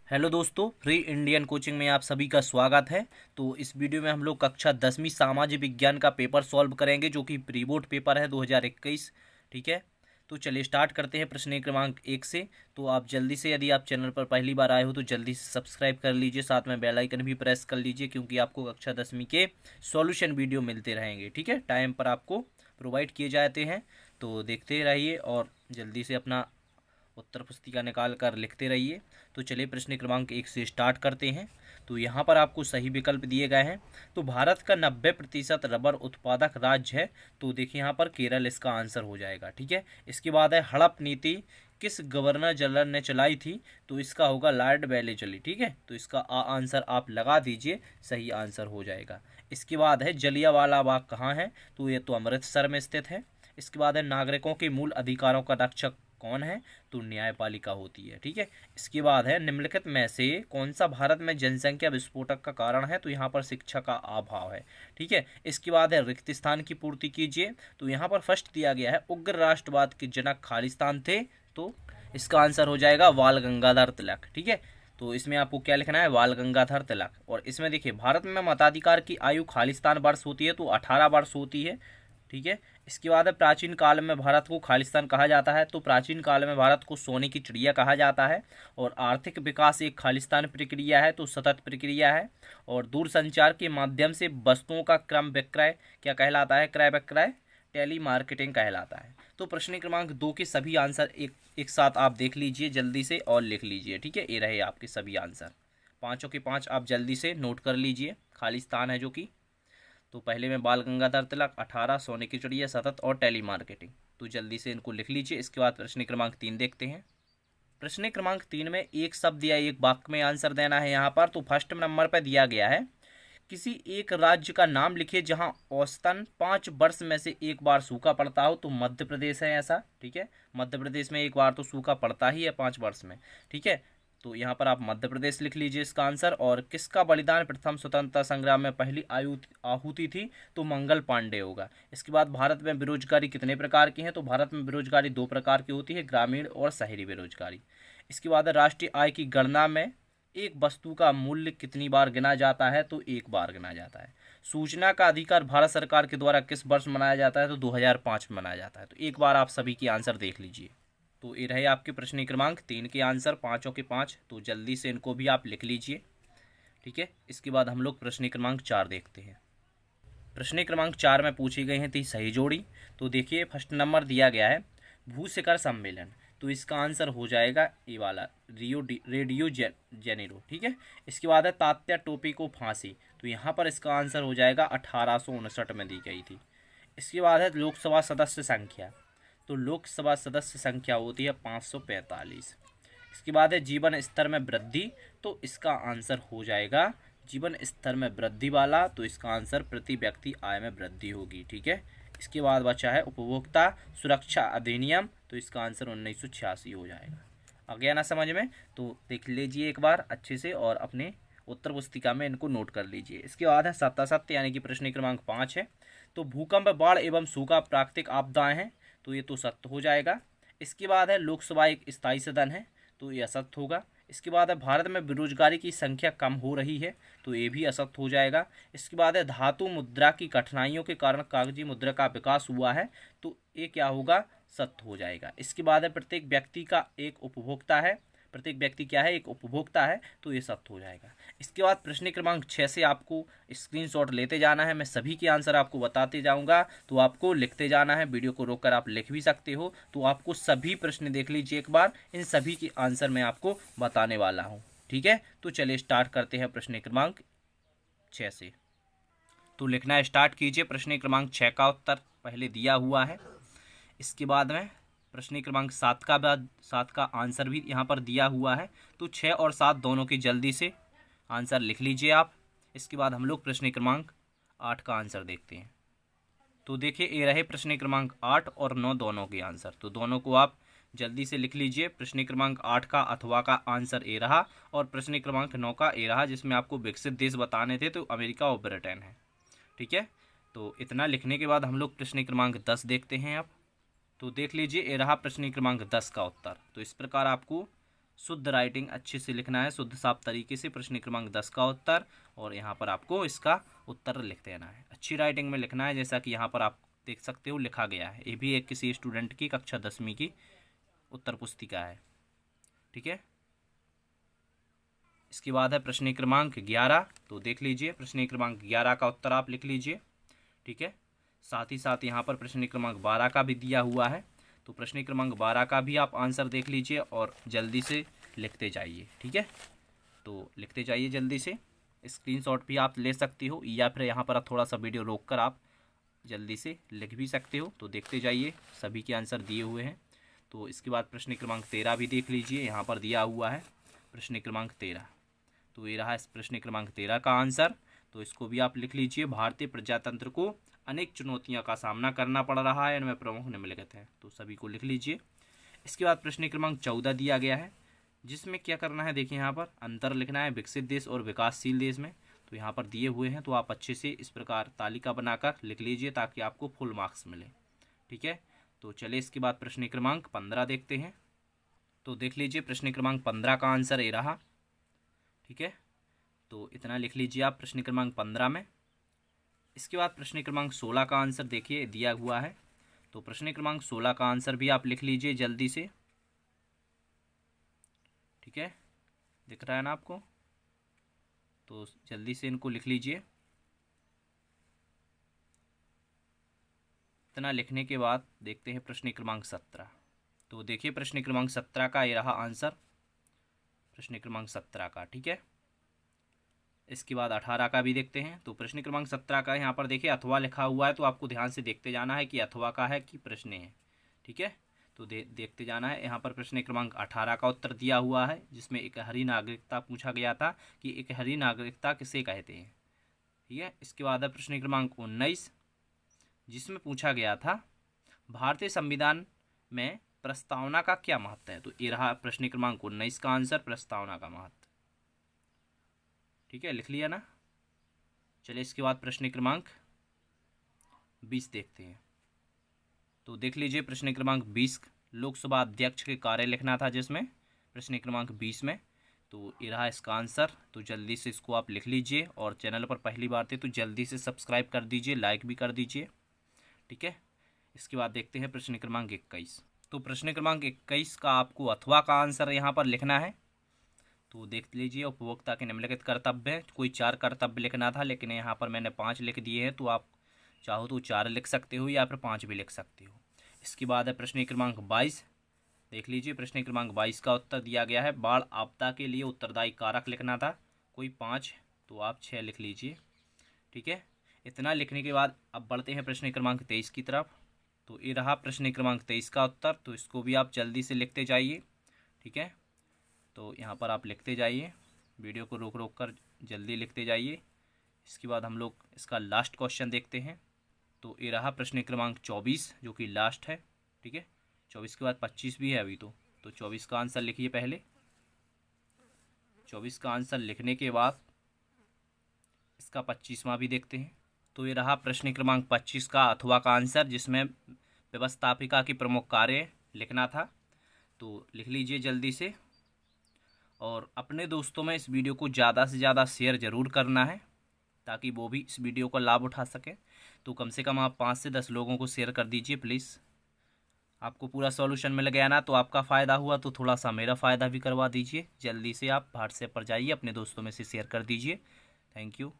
Hello दोस्तों, free Indian coaching में आप सभी का स्वागत है। तो इस वीडियो में हम लोग कक्षा 10वीं सामाजिक विज्ञान का पेपर सॉल्व करेंगे जो कि प्री बोर्ड पेपर है 2021। ठीक है, तो चलिए स्टार्ट करते हैं प्रश्न क्रमांक 1 से। तो आप जल्दी से, यदि आप चैनल पर पहली बार आए हो तो जल्दी से सब्सक्राइब कर लीजिए, साथ में बेल आइकन भी प्रेस कर लीजिए क्योंकि आपको कक्षा 10वीं के सॉल्यूशन वीडियो मिलते रहेंगे। ठीक है, टाइम पर आपको प्रोवाइड किए जाते हैं। तो देखते रहिए और जल्दी से अपना उत्तर पुस्तिका निकाल कर लिखते रहिए। तो चलिए प्रश्न क्रमांक 1 से स्टार्ट करते हैं। तो यहाँ पर आपको सही विकल्प दिए गए हैं। तो भारत का 90% रबर उत्पादक राज्य है। तो देखिए यहाँ पर केरल इसका आंसर हो जाएगा। ठीक है, इसके बाद है हड़प नीति किस गवर्नर जनरल ने चलाई थी। तो इसका होगा लॉर्ड वेलेस्ली। ठीक है, तो इसका आंसर आप लगा दीजिए, सही आंसर हो जाएगा। इसके बाद है जलियांवाला बाग कहाँ है। तो ये तो अमृतसर में स्थित है। इसके बाद है नागरिकों के मूल अधिकारों का रक्षक कौन है। तो न्यायपालिका होती है। ठीक है, इसके बाद है निम्नलिखित में से कौन सा भारत में जनसंख्या विस्फोटक का कारण है। तो यहाँ पर शिक्षा का अभाव है। ठीक है, इसके बाद है रिक्त स्थान की पूर्ति कीजिए। तो यहाँ पर फर्स्ट दिया गया है उग्र राष्ट्रवाद के जनक खालिस्तान थे। तो इसका आंसर हो जाएगा बाल गंगाधर तिलक। ठीक है, तो इसमें आपको क्या लिखना है, बाल गंगाधर तिलक। और इसमें देखिए भारत में मताधिकार की आयु खालिस्तान वर्ष होती है तो 18 वर्ष होती है। ठीक है, इसके बाद है प्राचीन काल में भारत को खालिस्तान कहा जाता है। तो प्राचीन काल में भारत को सोने की चिड़िया कहा जाता है। और आर्थिक विकास एक खालिस्तान प्रक्रिया है, तो सतत प्रक्रिया है। और दूरसंचार के माध्यम से वस्तुओं का क्रम विक्रय क्या कहलाता है, क्रय विक्रय टेली मार्केटिंग कहलाता है। तो प्रश्न क्रमांक 2 के सभी आंसर एक साथ आप देख लीजिए जल्दी से और लिख लीजिए। ठीक है, ये रहे आपके सभी आंसर, पाँचों के पाँच आप जल्दी से नोट कर लीजिए। खालिस्तान है जो कि, तो पहले में बाल गंगाधर तिलक, 18 सोने की चिड़िया, सतत और टेली मार्केटिंग। तो जल्दी से इनको लिख लीजिए। इसके बाद प्रश्न क्रमांक 3 देखते हैं। प्रश्न क्रमांक 3 में एक शब्द या एक वाक्य में आंसर देना है यहाँ पर। तो फर्स्ट नंबर पर दिया गया है किसी एक राज्य का नाम लिखिए जहां औसतन 5 वर्ष में से एक बार सूखा पड़ता हो। तो मध्य प्रदेश है ऐसा। ठीक है, मध्य प्रदेश में एक बार तो सूखा पड़ता ही है 5 वर्ष में। ठीक है, तो यहाँ पर आप मध्य प्रदेश लिख लीजिए इसका आंसर। और किसका बलिदान प्रथम स्वतंत्रता संग्राम में पहली आहुति थी। तो मंगल पांडे होगा। इसके बाद भारत में बेरोजगारी कितने प्रकार की है। तो भारत में बेरोजगारी 2 प्रकार की होती है, ग्रामीण और शहरी बेरोजगारी। इसके बाद राष्ट्रीय आय की गणना में एक वस्तु का मूल्य कितनी बार गिना जाता है। तो एक बार गिना जाता है। सूचना का अधिकार भारत सरकार के द्वारा किस वर्ष मनाया जाता है। तो 2005 में मनाया जाता है। तो एक बार आप सभी के आंसर देख लीजिए। तो ये रहे आपके प्रश्न क्रमांक 3 के आंसर, पाँचों के पाँच। तो जल्दी से इनको भी आप लिख लीजिए। ठीक है, इसके बाद हम लोग प्रश्न क्रमांक 4 देखते हैं। प्रश्न क्रमांक 4 में पूछी गई है थी सही जोड़ी। तो देखिए फर्स्ट नंबर दिया गया है भू शिखर सम्मेलन। तो इसका आंसर हो जाएगा ये वाला, रेडियो जेनेरो। ठीक है, इसके बाद है तात्या टोपी को फांसी। तो यहाँ पर इसका आंसर हो जाएगा 1859 में दी गई थी। इसके बाद है लोकसभा सदस्य संख्या। तो लोकसभा सदस्य संख्या होती है 545। इसके बाद है जीवन स्तर में वृद्धि। तो इसका आंसर हो जाएगा जीवन स्तर में वृद्धि वाला। तो इसका आंसर प्रति व्यक्ति आय में वृद्धि होगी। ठीक है, इसके बाद बचा है उपभोक्ता सुरक्षा अधिनियम। तो इसका आंसर 1986 हो जाएगा। आ गया ना समझ में। तो देख लीजिए एक बार अच्छे से और अपने उत्तर पुस्तिका में इनको नोट कर लीजिए। इसके बाद है सत्य यानी कि प्रश्न क्रमांक 5 है। तो भूकंप, बाढ़ एवं सूखा प्राकृतिक आपदाएं हैं। तो ये तो सत्य हो जाएगा। इसके बाद है लोकसभा एक स्थायी सदन है। तो ये असत्य होगा। इसके बाद है भारत में बेरोजगारी की संख्या कम हो रही है। तो ये भी असत्य हो जाएगा। इसके बाद है धातु मुद्रा की कठिनाइयों के कारण कागजी मुद्रा का विकास हुआ है। तो ये क्या होगा, सत्य हो जाएगा। इसके बाद है प्रत्येक व्यक्ति का एक उपभोक्ता है। प्रत्येक व्यक्ति क्या है, एक उपभोक्ता है। तो ये सत्य हो जाएगा। इसके बाद प्रश्न क्रमांक 6 से आपको स्क्रीनशॉट लेते जाना है। मैं सभी के आंसर आपको बताते जाऊंगा, तो आपको लिखते जाना है। वीडियो को रोककर आप लिख भी सकते हो। तो आपको सभी प्रश्न देख लीजिए एक बार, इन सभी के आंसर मैं आपको बताने वाला हूँ। ठीक है, तो चलिए स्टार्ट करते हैं प्रश्न क्रमांक 6 से। तो लिखना स्टार्ट कीजिए। प्रश्न क्रमांक 6 का उत्तर पहले दिया हुआ है। इसके बाद में प्रश्न क्रमांक 7 का आंसर भी यहाँ पर दिया हुआ है। तो 6 और 7 दोनों की जल्दी से आंसर लिख लीजिए आप। इसके बाद हम लोग प्रश्न क्रमांक 8 का आंसर देखते हैं। तो देखिए ये रहे प्रश्न क्रमांक 8 और 9 दोनों के आंसर। तो दोनों को आप जल्दी से लिख लीजिए। प्रश्न क्रमांक 8 का अथवा का आंसर ए रहा और प्रश्न क्रमांक 9 का ए रहा, जिसमें आपको विकसित देश बताने थे। तो अमेरिका और ब्रिटेन है। ठीक है, तो इतना लिखने के बाद हम लोग प्रश्न क्रमांक 10 देखते हैं आप। तो देख लीजिए ये रहा प्रश्न क्रमांक 10 का उत्तर। तो इस प्रकार आपको शुद्ध राइटिंग अच्छे से लिखना है, शुद्ध साफ तरीके से। प्रश्न क्रमांक 10 का उत्तर, और यहाँ पर आपको इसका उत्तर लिख देना है। अच्छी राइटिंग में लिखना है, जैसा कि यहाँ पर आप देख सकते हो लिखा गया है। ये भी एक किसी स्टूडेंट की कक्षा 10वीं की उत्तर पुस्तिका है, ठीक है। इसके बाद है प्रश्न क्रमांक 11। तो देख लीजिए, प्रश्न क्रमांक 11 का उत्तर आप लिख लीजिए, ठीक है। साथ ही साथ यहाँ पर प्रश्न क्रमांक 12 का भी दिया हुआ है, तो प्रश्न क्रमांक 12 का भी आप आंसर देख लीजिए और जल्दी से लिखते जाइए, ठीक है। तो लिखते जाइए जल्दी से, स्क्रीनशॉट भी आप ले सकती हो, या फिर यहाँ पर आप थोड़ा सा वीडियो रोक कर आप जल्दी से लिख भी सकते हो। तो देखते जाइए, सभी के आंसर दिए हुए हैं। तो इसके बाद प्रश्न क्रमांक 13 भी देख लीजिए, यहाँ पर दिया हुआ है प्रश्न क्रमांक 13। तो ये रहा इस प्रश्न क्रमांक 13 का आंसर। तो इसको भी आप लिख लीजिए। भारतीय प्रजातंत्र को अनेक चुनौतियों का सामना करना पड़ रहा है, इनमें प्रमुख निम्नलिखित हैं। तो सभी को लिख लीजिए। इसके बाद प्रश्न क्रमांक 14 दिया गया है, जिसमें क्या करना है, देखिए यहाँ पर अंतर लिखना है विकसित देश और विकासशील देश में। तो यहाँ पर दिए हुए हैं, तो आप अच्छे से इस प्रकार तालिका बनाकर लिख लीजिए ताकि आपको फुल मार्क्स मिले, ठीक है। तो चलिए इसके बाद प्रश्न क्रमांक 15 देखते हैं। तो देख लीजिए, प्रश्न क्रमांक 15 का आंसर ये रहा, ठीक है। तो इतना लिख लीजिए आप प्रश्न क्रमांक 15 में। इसके बाद प्रश्न क्रमांक 16 का आंसर देखिए दिया हुआ है। तो प्रश्न क्रमांक 16 का आंसर भी आप लिख लीजिए जल्दी से, ठीक है। दिख रहा है ना आपको, तो जल्दी से इनको लिख लीजिए। इतना लिखने के बाद देखते हैं प्रश्न क्रमांक 17। तो देखिए प्रश्न क्रमांक 17 का ये रहा आंसर, प्रश्न क्रमांक 17 का, ठीक है। इसके बाद 18 का भी देखते हैं। तो प्रश्न क्रमांक 17 का यहाँ पर देखिए अथवा लिखा हुआ है, तो आपको ध्यान से देखते जाना है कि अथवा का है कि प्रश्न है, ठीक है। तो देखते जाना है। यहाँ पर प्रश्न क्रमांक 18 का उत्तर दिया हुआ है, जिसमें एकहरी नागरिकता पूछा गया था कि एकहरी नागरिकता किसे कहते हैं, ठीक है। इसके बाद है प्रश्न क्रमांक 19, जिसमें पूछा गया था भारतीय संविधान में प्रस्तावना का क्या महत्व है। तो ये रहा प्रश्न क्रमांक 19 का आंसर, प्रस्तावना का महत्व, ठीक है। लिख लिया ना। चलिए इसके बाद प्रश्न क्रमांक 20 देखते हैं। तो देख लीजिए प्रश्न क्रमांक 20 लोकसभा अध्यक्ष के कार्य लिखना था, जिसमें प्रश्न क्रमांक 20 में। तो ये रहा इसका आंसर। तो जल्दी से इसको आप लिख लीजिए, और चैनल पर पहली बार थे तो जल्दी से सब्सक्राइब कर दीजिए, लाइक भी कर दीजिए, ठीक है। इसके बाद देखते हैं प्रश्न क्रमांक 21। तो प्रश्न क्रमांक 21 का आपको अथवा का आंसर यहाँ पर लिखना है। तो देख लीजिए, उपभोक्ता के निम्नलिखित कर्तव्य, कोई 4 कर्तव्य लिखना था, लेकिन यहाँ पर मैंने 5 लिख दिए हैं। तो आप चाहो तो 4 लिख सकते हो या फिर 5 भी लिख सकते हो। इसके बाद है प्रश्न क्रमांक 22। देख लीजिए, प्रश्न क्रमांक 22 का उत्तर दिया गया है बाढ़ आपदा के लिए उत्तरदायी कारक लिखना था, कोई 5, तो आप 6 लिख लीजिए, ठीक है। इतना लिखने के बाद अब बढ़ते हैं प्रश्न क्रमांक 23 की तरफ। तो ये रहा प्रश्न क्रमांक 23 का उत्तर। तो इसको भी आप जल्दी से लिखते जाइए, ठीक है। तो यहाँ पर आप लिखते जाइए, वीडियो को रोक रोक कर जल्दी लिखते जाइए। इसके बाद हम लोग इसका लास्ट क्वेश्चन देखते हैं। तो ये रहा प्रश्न क्रमांक 24, जो कि लास्ट है, ठीक है। 24 के बाद 25 भी है अभी। तो 24 का आंसर लिखिए पहले। 24 का आंसर लिखने के बाद इसका 25वां भी देखते हैं। तो ये रहा प्रश्न क्रमांक 25 का अथवा का आंसर, जिसमें व्यवस्थापिका की प्रमुख कार्य लिखना था। तो लिख लीजिए जल्दी से, और अपने दोस्तों में इस वीडियो को ज़्यादा से ज़्यादा शेयर ज़रूर करना है, ताकि वो भी इस वीडियो का लाभ उठा सकें। तो कम से कम आप 5 से 10 लोगों को शेयर कर दीजिए प्लीज़। आपको पूरा सॉल्यूशन मिल गया ना, तो आपका फ़ायदा हुआ, तो थोड़ा सा मेरा फ़ायदा भी करवा दीजिए। जल्दी से आप व्हाट्सएप पर जाइए, अपने दोस्तों में से शेयर कर दीजिए। Thank you.